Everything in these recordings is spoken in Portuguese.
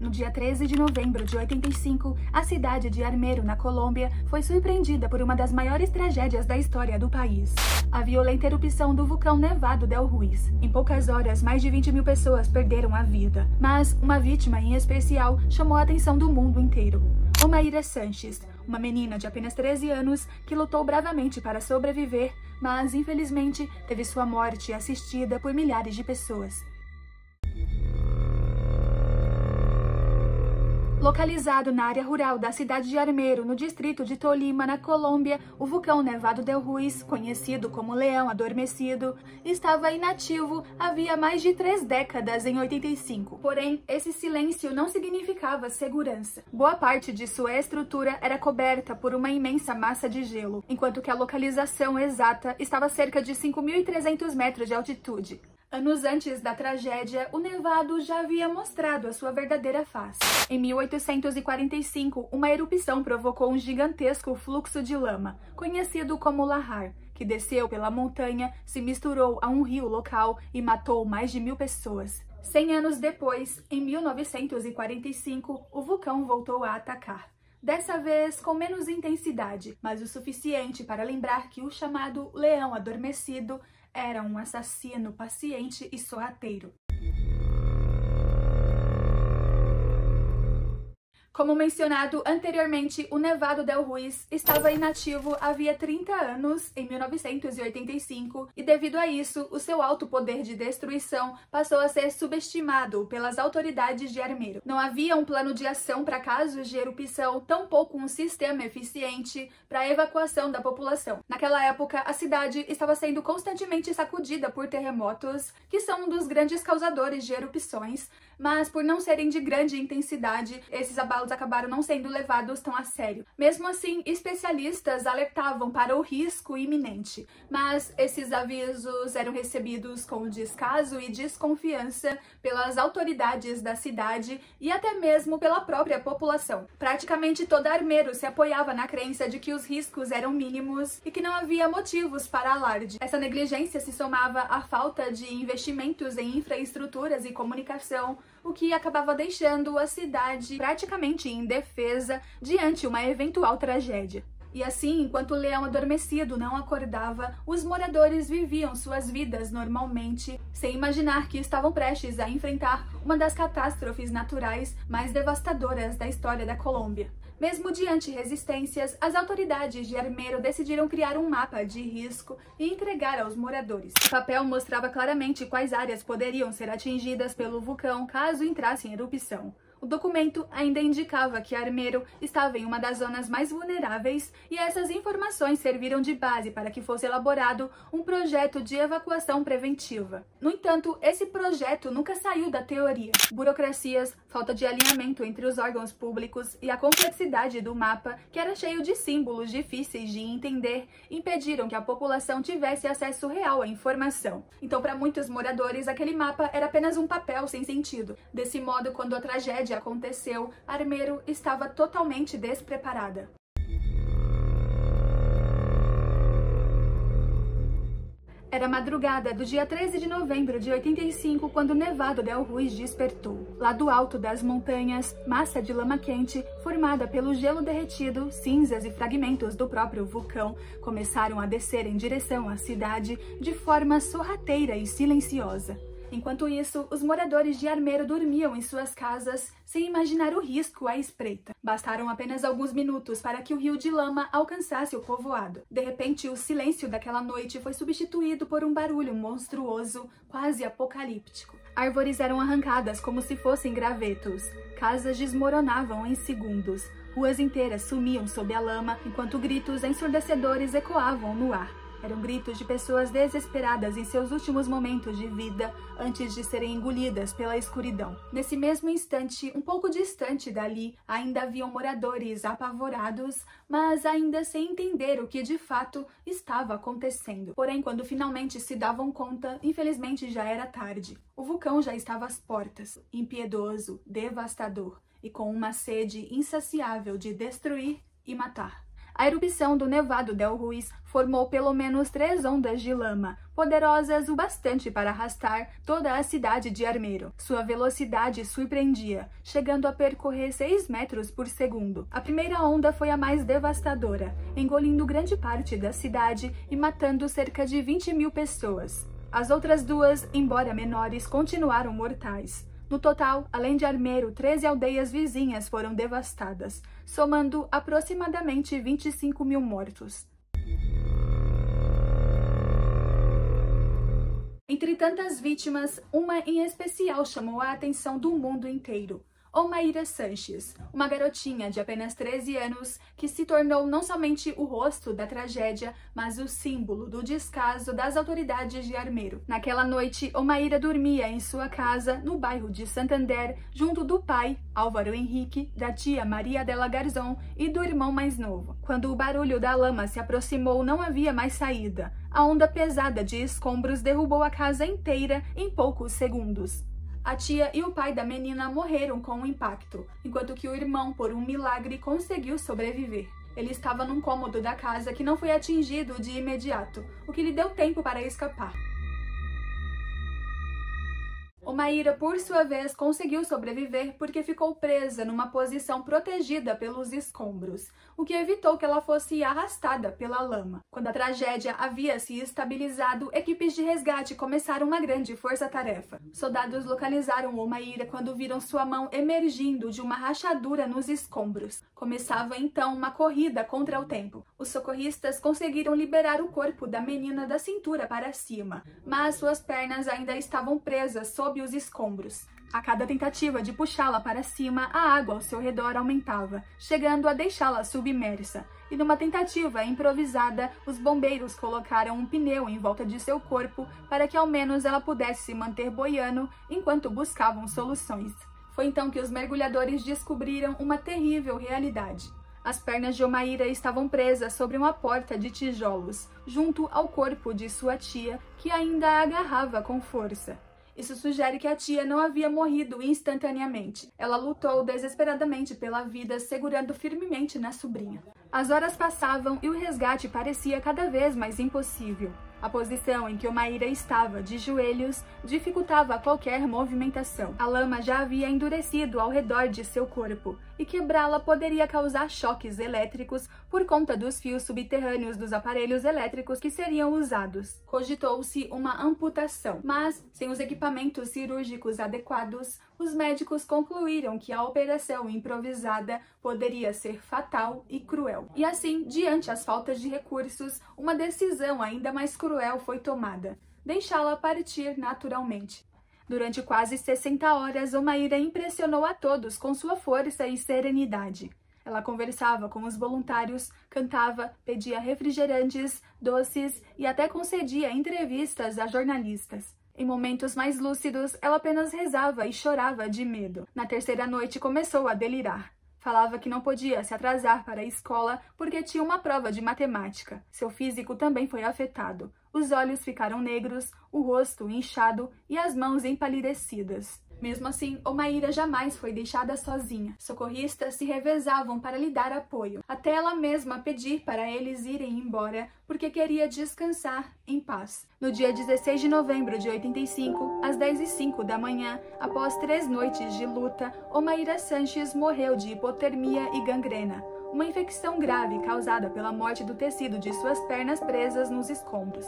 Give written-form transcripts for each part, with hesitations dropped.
No dia 13 de novembro de 85, a cidade de Armero, na Colômbia, foi surpreendida por uma das maiores tragédias da história do país. A violenta erupção do vulcão Nevado del Ruiz. Em poucas horas, mais de 20 mil pessoas perderam a vida. Mas uma vítima em especial chamou a atenção do mundo inteiro. Omaira Sanches, uma menina de apenas 13 anos que lutou bravamente para sobreviver, mas infelizmente teve sua morte assistida por milhares de pessoas. Localizado na área rural da cidade de Armero, no distrito de Tolima, na Colômbia, o vulcão Nevado del Ruiz, conhecido como Leão Adormecido, estava inativo havia mais de 3 décadas em 85. Porém, esse silêncio não significava segurança. Boa parte de sua estrutura era coberta por uma imensa massa de gelo, enquanto que a localização exata estava a cerca de 5.300 metros de altitude. Anos antes da tragédia, o nevado já havia mostrado a sua verdadeira face. Em 1845, uma erupção provocou um gigantesco fluxo de lama, conhecido como lahar, que desceu pela montanha, se misturou a um rio local e matou mais de 1.000 pessoas. 100 anos depois, em 1945, o vulcão voltou a atacar. Dessa vez com menos intensidade, mas o suficiente para lembrar que o chamado Leão Adormecido era um assassino paciente e sorrateiro. Como mencionado anteriormente, o Nevado del Ruiz estava inativo havia 30 anos, em 1985, e devido a isso, o seu alto poder de destruição passou a ser subestimado pelas autoridades de Armero. Não havia um plano de ação para casos de erupção, tampouco um sistema eficiente para a evacuação da população. Naquela época, a cidade estava sendo constantemente sacudida por terremotos, que são um dos grandes causadores de erupções, mas por não serem de grande intensidade, esses abalos acabaram não sendo levados tão a sério. Mesmo assim, especialistas alertavam para o risco iminente, mas esses avisos eram recebidos com descaso e desconfiança pelas autoridades da cidade e até mesmo pela própria população. Praticamente toda Armero se apoiava na crença de que os riscos eram mínimos e que não havia motivos para alarde. Essa negligência se somava à falta de investimentos em infraestruturas e comunicação, o que acabava deixando a cidade praticamente indefesa diante uma eventual tragédia. E assim, enquanto o leão adormecido não acordava, os moradores viviam suas vidas normalmente, sem imaginar que estavam prestes a enfrentar uma das catástrofes naturais mais devastadoras da história da Colômbia. Mesmo diante resistências, as autoridades de Armero decidiram criar um mapa de risco e entregar aos moradores. O papel mostrava claramente quais áreas poderiam ser atingidas pelo vulcão caso entrasse em erupção. O documento ainda indicava que Armero estava em uma das zonas mais vulneráveis e essas informações serviram de base para que fosse elaborado um projeto de evacuação preventiva. No entanto, esse projeto nunca saiu da teoria. Burocracias, falta de alinhamento entre os órgãos públicos e a complexidade do mapa, que era cheio de símbolos difíceis de entender, impediram que a população tivesse acesso real à informação. Então, para muitos moradores, aquele mapa era apenas um papel sem sentido. Desse modo, quando a tragédia aconteceu, Armero estava totalmente despreparada. Era madrugada do dia 13 de novembro de 85 quando o Nevado del Ruiz despertou. Lá do alto das montanhas, massa de lama quente, formada pelo gelo derretido, cinzas e fragmentos do próprio vulcão, começaram a descer em direção à cidade de forma sorrateira e silenciosa. Enquanto isso, os moradores de Armero dormiam em suas casas sem imaginar o risco à espreita. Bastaram apenas alguns minutos para que o rio de lama alcançasse o povoado. De repente, o silêncio daquela noite foi substituído por um barulho monstruoso, quase apocalíptico. Árvores eram arrancadas como se fossem gravetos. Casas desmoronavam em segundos. Ruas inteiras sumiam sob a lama, enquanto gritos ensurdecedores ecoavam no ar. Eram gritos de pessoas desesperadas em seus últimos momentos de vida, antes de serem engolidas pela escuridão. Nesse mesmo instante, um pouco distante dali, ainda haviam moradores apavorados, mas ainda sem entender o que de fato estava acontecendo. Porém, quando finalmente se davam conta, infelizmente já era tarde. O vulcão já estava às portas, impiedoso, devastador, e com uma sede insaciável de destruir e matar. A erupção do Nevado del Ruiz formou pelo menos 3 ondas de lama, poderosas o bastante para arrastar toda a cidade de Armero. Sua velocidade surpreendia, chegando a percorrer 6 metros por segundo. A primeira onda foi a mais devastadora, engolindo grande parte da cidade e matando cerca de 20.000 pessoas. As outras duas, embora menores, continuaram mortais. No total, além de Armero, 13 aldeias vizinhas foram devastadas, somando aproximadamente 25.000 mortos. Entre tantas vítimas, uma em especial chamou a atenção do mundo inteiro. Omaira Sanches, uma garotinha de apenas 13 anos que se tornou não somente o rosto da tragédia, mas o símbolo do descaso das autoridades de Armero. Naquela noite, Omaira dormia em sua casa, no bairro de Santander, junto do pai, Álvaro Henrique, da tia Maria Della Garzón e do irmão mais novo. Quando o barulho da lama se aproximou, não havia mais saída. A onda pesada de escombros derrubou a casa inteira em poucos segundos. A tia e o pai da menina morreram com o impacto, enquanto que o irmão, por um milagre, conseguiu sobreviver. Ele estava num cômodo da casa que não foi atingido de imediato, o que lhe deu tempo para escapar. Omaira, por sua vez, conseguiu sobreviver porque ficou presa numa posição protegida pelos escombros, o que evitou que ela fosse arrastada pela lama. Quando a tragédia havia se estabilizado, equipes de resgate começaram uma grande força-tarefa. Soldados localizaram Omaira quando viram sua mão emergindo de uma rachadura nos escombros. Começava então uma corrida contra o tempo. Os socorristas conseguiram liberar o corpo da menina da cintura para cima, mas suas pernas ainda estavam presas sob os escombros. A cada tentativa de puxá-la para cima, a água ao seu redor aumentava, chegando a deixá-la submersa. E numa tentativa improvisada, os bombeiros colocaram um pneu em volta de seu corpo para que ao menos ela pudesse se manter boiando enquanto buscavam soluções. Foi então que os mergulhadores descobriram uma terrível realidade. As pernas de Omaira estavam presas sobre uma porta de tijolos, junto ao corpo de sua tia, que ainda a agarrava com força. Isso sugere que a tia não havia morrido instantaneamente. Ela lutou desesperadamente pela vida, segurando firmemente na sobrinha. As horas passavam e o resgate parecia cada vez mais impossível. A posição em que Omaira estava, de joelhos, dificultava qualquer movimentação. A lama já havia endurecido ao redor de seu corpo, e quebrá-la poderia causar choques elétricos por conta dos fios subterrâneos dos aparelhos elétricos que seriam usados. Cogitou-se uma amputação, mas, sem os equipamentos cirúrgicos adequados, os médicos concluíram que a operação improvisada poderia ser fatal e cruel. E assim, diante as faltas de recursos, uma decisão ainda mais cruel foi tomada: deixá-la partir naturalmente. Durante quase 60 horas, Omaira impressionou a todos com sua força e serenidade. Ela conversava com os voluntários, cantava, pedia refrigerantes, doces e até concedia entrevistas a jornalistas. Em momentos mais lúcidos, ela apenas rezava e chorava de medo. Na terceira noite, começou a delirar. Falava que não podia se atrasar para a escola porque tinha uma prova de matemática. Seu físico também foi afetado. Os olhos ficaram negros, o rosto inchado e as mãos empalidecidas. Mesmo assim, Omaira jamais foi deixada sozinha. Socorristas se revezavam para lhe dar apoio, até ela mesma pedir para eles irem embora porque queria descansar em paz. No dia 16 de novembro de 85, às 10h05 da manhã, após 3 noites de luta, Omaira Sanches morreu de hipotermia e gangrena, uma infecção grave causada pela morte do tecido de suas pernas presas nos escombros.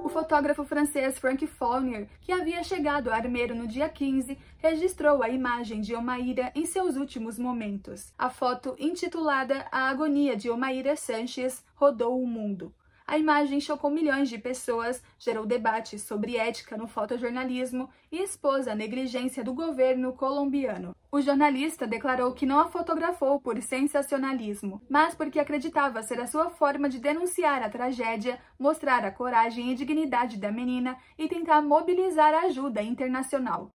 O fotógrafo francês Frank Fournier, que havia chegado a Armero no dia 15, registrou a imagem de Omaira em seus últimos momentos. A foto, intitulada A Agonia de Omaira Sanches, rodou o mundo. A imagem chocou milhões de pessoas, gerou debates sobre ética no fotojornalismo e expôs a negligência do governo colombiano. O jornalista declarou que não a fotografou por sensacionalismo, mas porque acreditava ser a sua forma de denunciar a tragédia, mostrar a coragem e dignidade da menina e tentar mobilizar a ajuda internacional.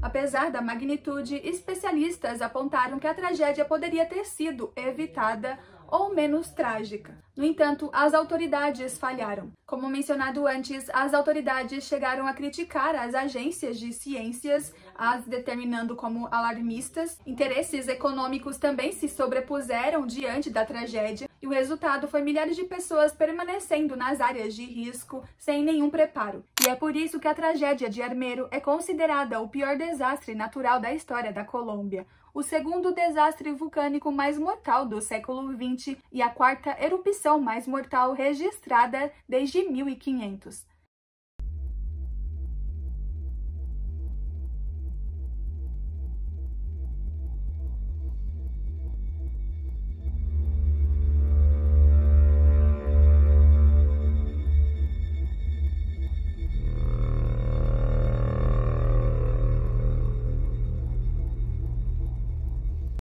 Apesar da magnitude, especialistas apontaram que a tragédia poderia ter sido evitada ou menos trágica. No entanto, as autoridades falharam. Como mencionado antes, as autoridades chegaram a criticar as agências de ciências, as determinando como alarmistas. Interesses econômicos também se sobrepuseram diante da tragédia, e o resultado foi milhares de pessoas permanecendo nas áreas de risco sem nenhum preparo. E é por isso que a tragédia de Armero é considerada o pior desastre natural da história da Colômbia, o segundo desastre vulcânico mais mortal do século XX e a quarta erupção mais mortal registrada desde 1500.